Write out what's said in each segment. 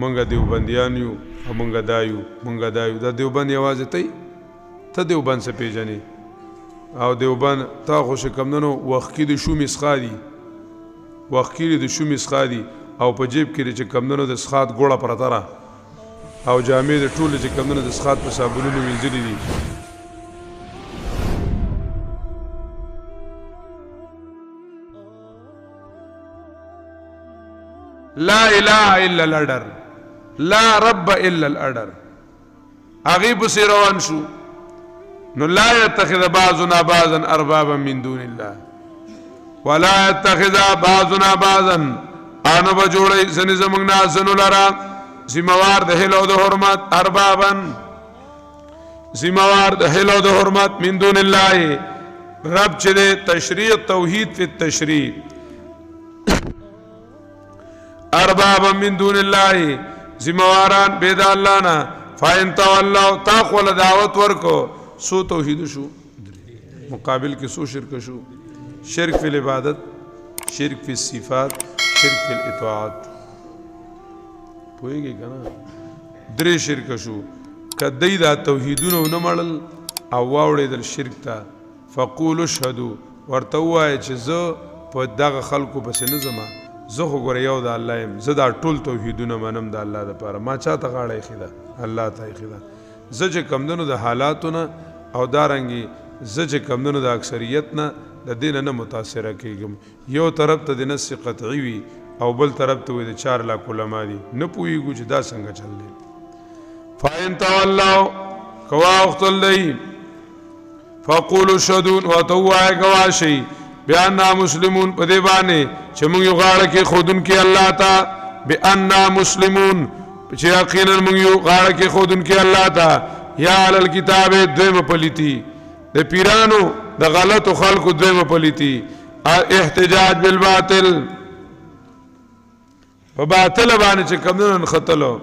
منګه دیوبندیان یو او منګه دا یو منګه دا یو دا دیوبند یوازې ته دیوبند څه پیژنې او دیوبند تا خو چې کمدنو وښکي د شومې څښا دي وښکي د شومې څښا دي او په جیب کې چې کمدنو د څښات ګوړه پرته ده او جامې د ټولې چې کمدنو د څښات په صابونونو وینځلي دي لا اله الا الادر لا رب الا الادر هغې پسې روان شو نو لا يتخذ بعضنا بعضا اربابا من دون الله ولا يتخذ بعضنا بعضا انو بجوړی ځنې زموږ نه ځنو لره ذموار د هیلو د حرمت اربابا ذموار د هیلو د حرمت من دون الله رب چې د تشریع توحید فی التشریع اربابا من دون الله ذمواران بيد الله نه فإن تولوا تاخل دعوت ورکو سو توحید شو مقابل کې سو شرک شو شرک فی العبادت شرک فی الصفات شرک فی الاطاعت پوهیږي کنه درې شرک شو کدی دا توحیدونه نه مړل او واوړېدل شرک ته فقولوا اشهدوا ورته وایي چې زه په دغه خلکو پسې نه ځم زه خو ګوره یو د الله یم زه دا ټول توحیدونه منم د الله دپاره ما چاته غاړه ایښې ده الله ته ایښې ده زه چې کمدنو د حالاتو نه او دارنګې زه چې کمدنو د اکثریت نه د دې نه متاثره کېږم یو طرف ته د نص قطعي وي او بل طرف ته وي د 4 لاک علما دي نه پوهېږو چې دا څنګه چل دی فإن تولوا که واوښتل دی فقولوا اشهدوا ورته ووایه ګواه شئ بأننا مسلمون په دې باندې چې موږ یو غاړه کې ښودونکي الله ته بأننا مسلمون چې یقینا موږ یو غاړه کې ښودونکي الله ته یا علی الکتاب دویمه پلیتي د پیرانو د غلطو خلکو دویمه پلیتي احتجاج بالباطل په باطل باندې چې کمدنو نښتلو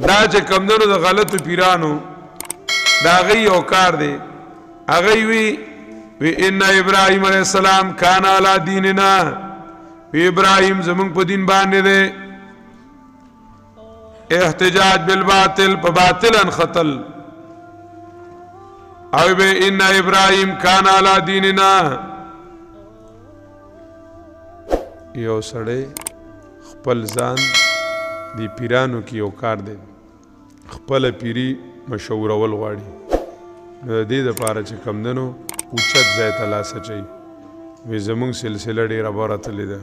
دا چې کمدنو د غلطو پیرانو د هغې یو کار دی هغې وي وی ان ابراهیم علیہ السلام کان علی دیننا وی ابراهیم زمونږ په دین باندې دی احتجاج بالباطل په باطل انخطل او وی ان ابراهیم کان علی دیننا یو سړی خپل ځان دی پیرانو کې یو کار دی خپل پیری مشهورول غواړي نو د دې دپاره چې کمدنو اوچت ځای ته لاس اچوي وی زمونږ سلسله ډېره بره تللې ده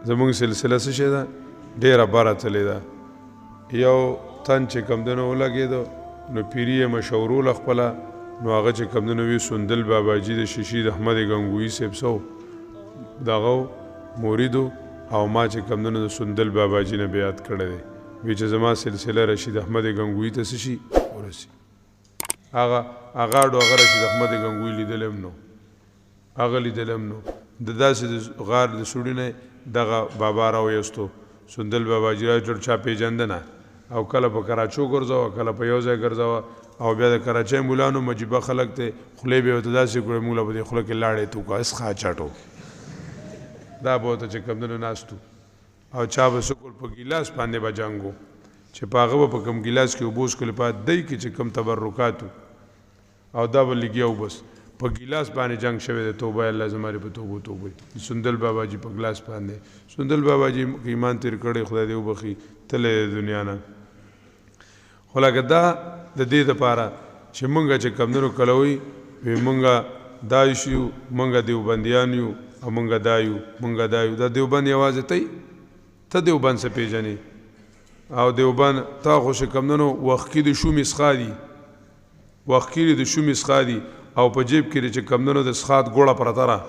زمونږ سلسله څه شی ده ډېره بره تللې ده یو تن چې کمدنو ولګېدو نو پیري یې مشهوروله خپله نو هغه چې کمدنو وي سندل باباجي د شیشي د احمد ګنګوي صاحب سو دغه موریدو او ما چې کمدنو د سندل باباجي نه بیعت کړی دی وی چې زما سلسله رشید احمد ګنګوي ته څه شي ورسي هغه رشید احمد ګنګوي لیدلی هم نو هغه لیدلی هم نو د داسې د غار د سوړي نه دغه بابا راویستو سندل باباجي راجوړ چا پیژنده نه او کله په کراچو ګرځوه کله په یو ځای ګرځوه او بیا د کراچۍ مولانو مجیبه خلک ته خولې به ورته داسې کړې مولا به دې خوله کې لاړې تو که اسخا چاټو دا به ورته چې کمدنو ناستو او چا به سکول په ګیلاس باندې به جنګو چې په هغه به په کم ګیلاس کې اوبه وڅښلې په دی کې چې کم تبرکاتو او دا به لګیا بس په ګیلاس باندې جنگ شوی دی توبه الله زمارې په توبو توبه سندل باباجي په ګلاس باندې سندل باباجي ایمان تیر کړی خدای دې وبخي تللی د دنیا نه خو لکه دا د دې دپاره چې مونږ چې کمدنو کله وي وی مونږ دا شو مونږ دیوبندیان یو او مونږ دا یو مونږ دا یو دا دیوبند یوازې ته دیوبند څه پیژنې او دیوبند تا خو چې کمدنو وښکي د شومې څښا دي وښکي د شومې څښا دي او په جیب کې چې کمدنو د څښات ګوړه پرته ده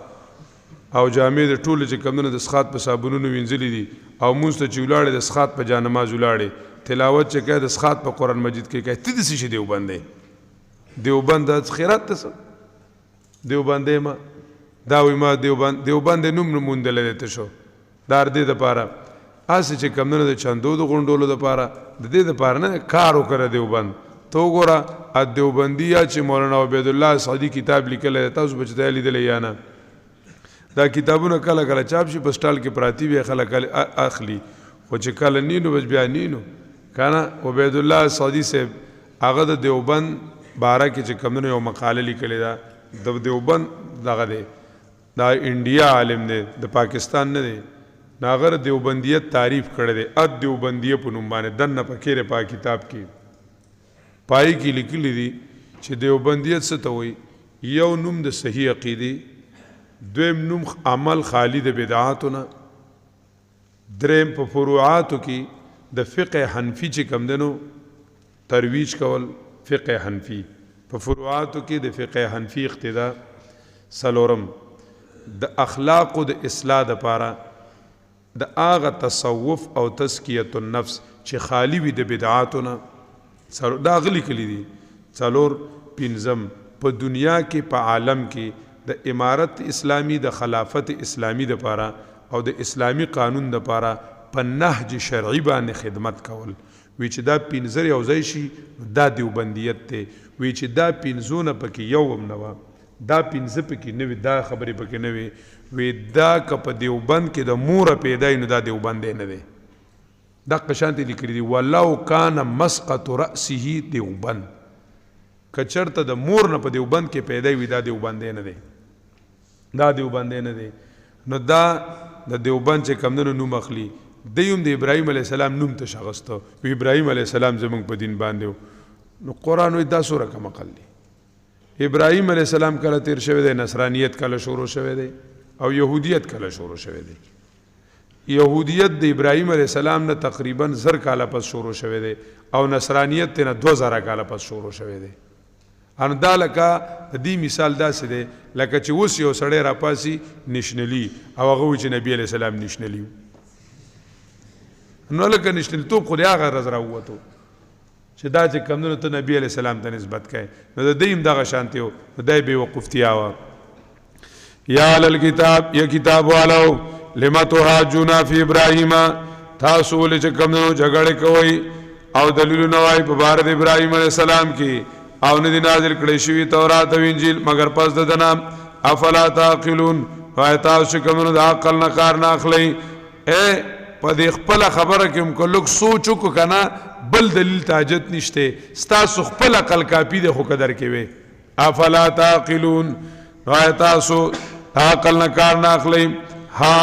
او جامې د ټولې چې کمدنو د څښات په صابونونو وینځلي دي او مونځ ته چې ولاړې د څښات په جانماز ولاړې تلاوت چې کوې د څښات په قرآن مجید کې کوې ته داسې شي دیوبند دی دیوبند دا خیرات ته څه دیوبند دی ما دا وایي ما دیوبند دی نوم موندلی دی ته شو دا د دې دپاره هسې چې کمدنو د چندو د غونډولو دپاره د دې دپاره نه کار وکړه دیوبند ته وګوره الدیوبندیه چې مولانا عبیدالله سعدي کتاب لیکلی دی تاسو به چې ته لیدلی یا نه دا کتابونه کله کله چاپ شي په سټال کې پراتی وي خلک اخلي خو چې کله نینو بس بیا نینو کنه. عبید الله سعودي صاحب هغه د دیوبند باره کې چې کوم یو مقاله لیکلې ده د دیوبند دغه دی دا انډیا عالم دی د پاکستان نه دی ناغر دیوبندیت تعریف کړی دی اد دیوبندیه په نوم باندې دنه پکې په کتاب کې پای کې لیکلی دي چې دیوبندیت څه ته وایي. یو نوم د صحیح عقیده، دویم نوم عمل خالی د بدعاتو نه، دریم په فروعاتو کې د فقه حنفي چې کم دنو ترویج کول. فقه حنفي په فروعاتو کې د فقه حنفي اقتدا. سلورم د اخلاق د اصلاح د پاره د آغا تصوف او تزکیه النفس چې خالی وي د بدعاتو نه دا غلی کلی دي. څلور پنځم په دنیا کې په عالم کې د امارت اسلامی د خلافت اسلامی د پاره او د اسلامی قانون د پاره په نهج شرعي باندې خدمت کول. وی چې دا پنځه یو ځای شي دا دیوبندیت ته وی چې دا پنځونه پکې یو هم نه و دا پنځه پکې نه وي دا خبرې پکې نه وي وی دا که په دیوبند کې د مور پیدا نو دا دیوبند نه دی. دا قشانت لیکلي دي ولو کان مسقط رأسه دیوبند کچرته د مور نه په دیوبند کې پیدا وي دا دیوبند نه دی دا دیوبند نه دی. نو دا د دیوبند چې کمونو نوم اخلي دیوم د ابراهیم علیه السلام نوم ته شغسته وی ابراهیم علیه السلام زمونږ په دین باندې. نو قرآن وی دا سوره کم عقل دی. ابراهیم علیه السلام کله تیر شوی دی، نصرانیت کله شروع شوی دی او یهودیت کله شروع شوی دی. یهودیت د ابراهیم علیه السلام نه تقریبا 1000 کاله پس شروع شوی دی او نصرانیت ته 2000 کاله پس شروع شوی دی. ان دا لکه د دې مثال داسې دی لکه چې اوس یو سړی راپاسي نشنلی او هغه وایي چې نبی علیه السلام نشنلی نو لکه نشنلتوب خو د هغه رز راووتو چې دا چې کمونو ته نبی علیه السلام ته نسبت کوي نو د دې هم دغه شانتي و د بې وقفتیا وه. یا اهل الکتاب یا کتاب والو لما تحاجون فی ابراهیم تاسو ولې چې کمونو جګړې کوئ او دلیلونه وایي په باره د ابراهیم علیه السلام کې او نه دي نازل کړی شوي تورات او انجیل مگر پس د ده نه. افلا تعقلون وایي تاسو چې کمونو د عقل نه کار نه اخلئ. په دې خپله خبره کې هم که لږ سوچ وکړو که نه بل دلیل ته حاجت نشته ستاسو خپل عقل کافي دی خو که درکې وی. افلا تعقلون وایي تاسو عقل نه کار نه اخلئ. ها